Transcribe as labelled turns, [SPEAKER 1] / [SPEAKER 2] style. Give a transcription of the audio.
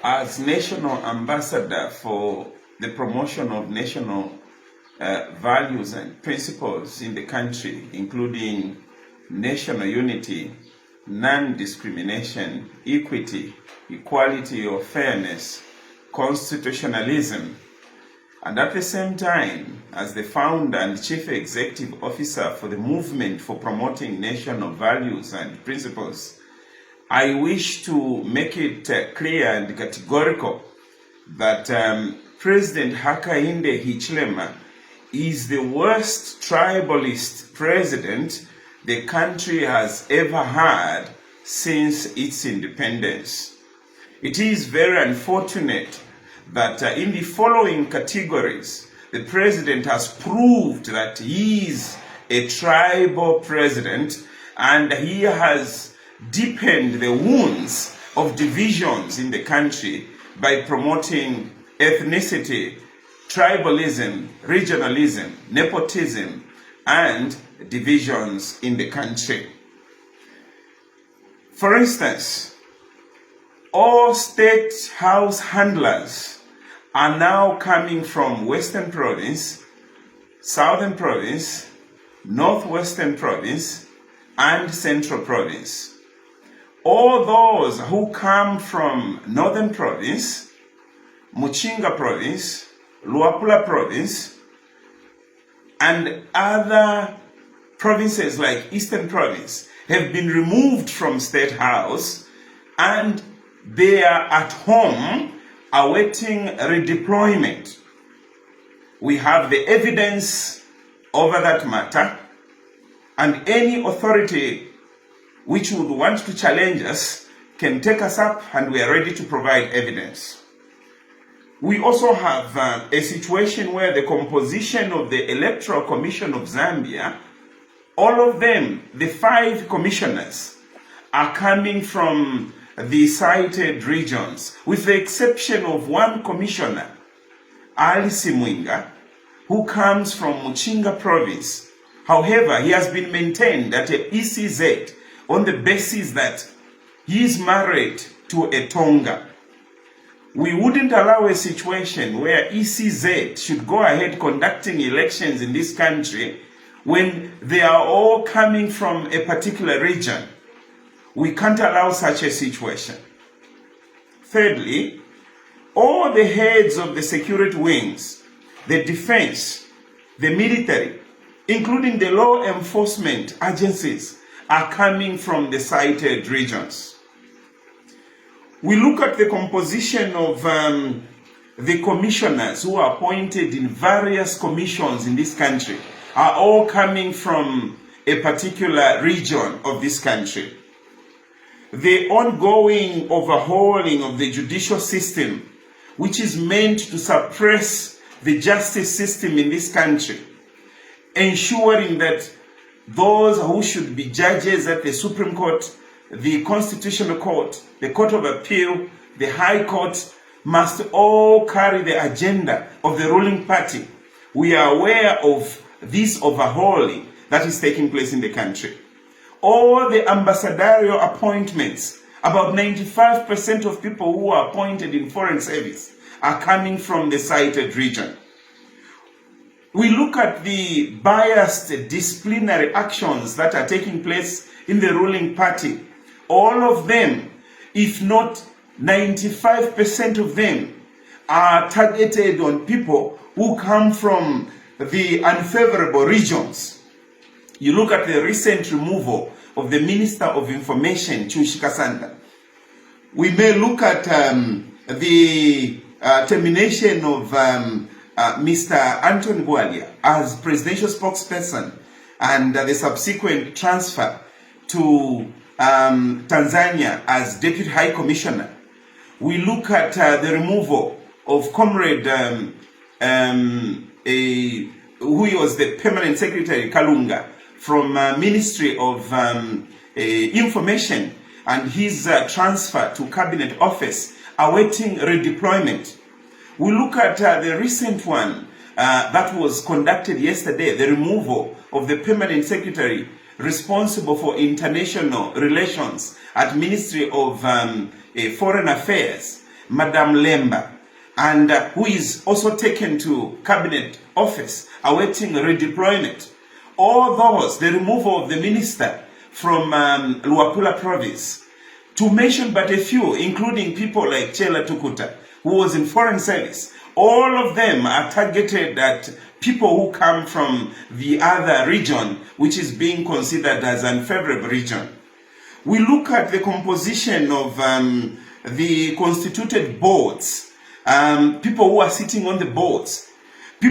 [SPEAKER 1] As national ambassador for the promotion of national values and principles in the country, including national unity, non-discrimination, equity, equality or fairness, constitutionalism, and at the same time, as the founder and chief executive officer for the movement for promoting national values and principles, I wish to make it clear and categorical that President Hakainde Hichilema is the worst tribalist president the country has ever had since its independence. It is very unfortunate that in the following categories, the president has proved that he is a tribal president and he has deepened the wounds of divisions in the country by promoting ethnicity, tribalism, regionalism, nepotism, and divisions in the country. For instance, all state house handlers are now coming from Western Province, Southern Province, Northwestern Province, and Central Province. All those who come from Northern Province, Muchinga Province, Luapula Province, and other provinces like Eastern Province have been removed from State House and they are at home awaiting redeployment. We have the evidence over that matter, and any authority which would want to challenge us can take us up, and we are ready to provide evidence. We also have a situation where the composition of the Electoral Commission of Zambia, all of them, the 5 commissioners, are coming from the cited regions, with the exception of one commissioner, Ali Simwinga, who comes from Muchinga Province. However, he has been maintained at a ECZ on the basis that he is married to a Tonga. We wouldn't allow a situation where ECZ should go ahead conducting elections in this country when they are all coming from a particular region. We can't allow such a situation. Thirdly, all the heads of the security wings, the defense, the military, including the law enforcement agencies, are coming from the cited regions. We look at the composition of the commissioners who are appointed in various commissions in this country, are all coming from a particular region of this country. The ongoing overhauling of the judicial system, which is meant to suppress the justice system in this country, ensuring that those who should be judges at the Supreme Court, the Constitutional Court, the Court of Appeal, the High Court, must all carry the agenda of the ruling party. We are aware of this overhauling that is taking place in the country. All the ambassadorial appointments, about 95% of people who are appointed in foreign service are coming from the cited region. We look at the biased disciplinary actions that are taking place in the ruling party. All of them, if not 95% of them, are targeted on people who come from the unfavorable regions. You look at the recent removal of the Minister of Information, Chushika Sanda. We may look at the termination of Mr. Anton Gwalia as presidential spokesperson and the subsequent transfer to Tanzania as Deputy High Commissioner. We look at the removal of Comrade, who was the Permanent Secretary, Kalunga, from Ministry of Information and his transfer to Cabinet Office, awaiting redeployment. We look at the recent one that was conducted yesterday, the removal of the Permanent Secretary responsible for international relations at Ministry of Foreign Affairs, Madam Lemba, and who is also taken to cabinet office, awaiting redeployment. All those, the removal of the minister from Luapula province, to mention but a few, including people like Chela Tukuta, who was in foreign service. All of them are targeted at people who come from the other region, which is being considered as an unfavorable region. We look at the composition of the constituted boards, people who are sitting on the boards.